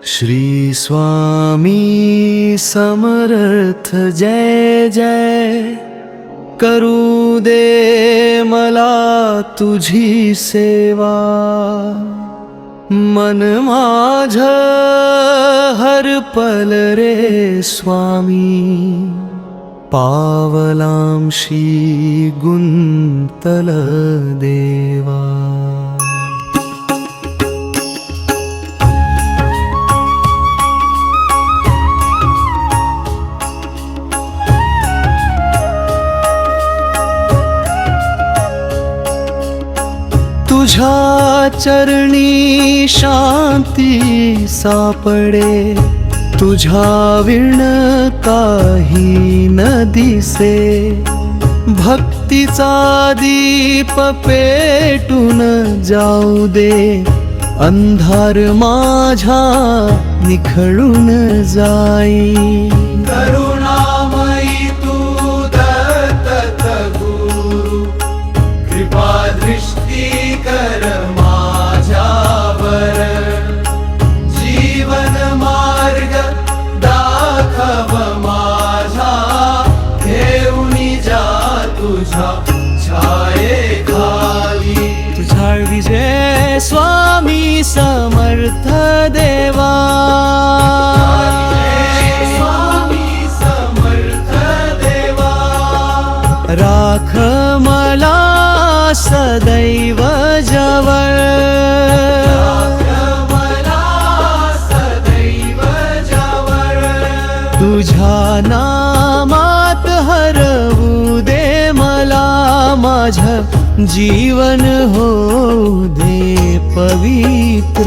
श्री स्वामी समर्थ जय जय, करू दे मला तुझी सेवा। मन माझ हरपल रे स्वामी, पावलांशी गुंतल देवा। तुझ्या चरणी शांती सापडे, तुझ्या विण काही न दिसे। भक्तीचा दीप पेटून जाऊ दे, अंधार माझा निखळून जाई। करुणामयी तू दत्त गुरु, कृपा दृष्टी कर माझ्यावर। जीवन मार्ग दाखव माझा, घेऊनी जा तुझ्या छायेखाली। तुझा विजय स्वामी समर्थ देवा, स्वामी समर्थ देवा। राख मला सदैव जवळ, सदैव जवळ। तुझ्या नामात हरवू दे मला, माझं जीवन होऊ दे पवित्र।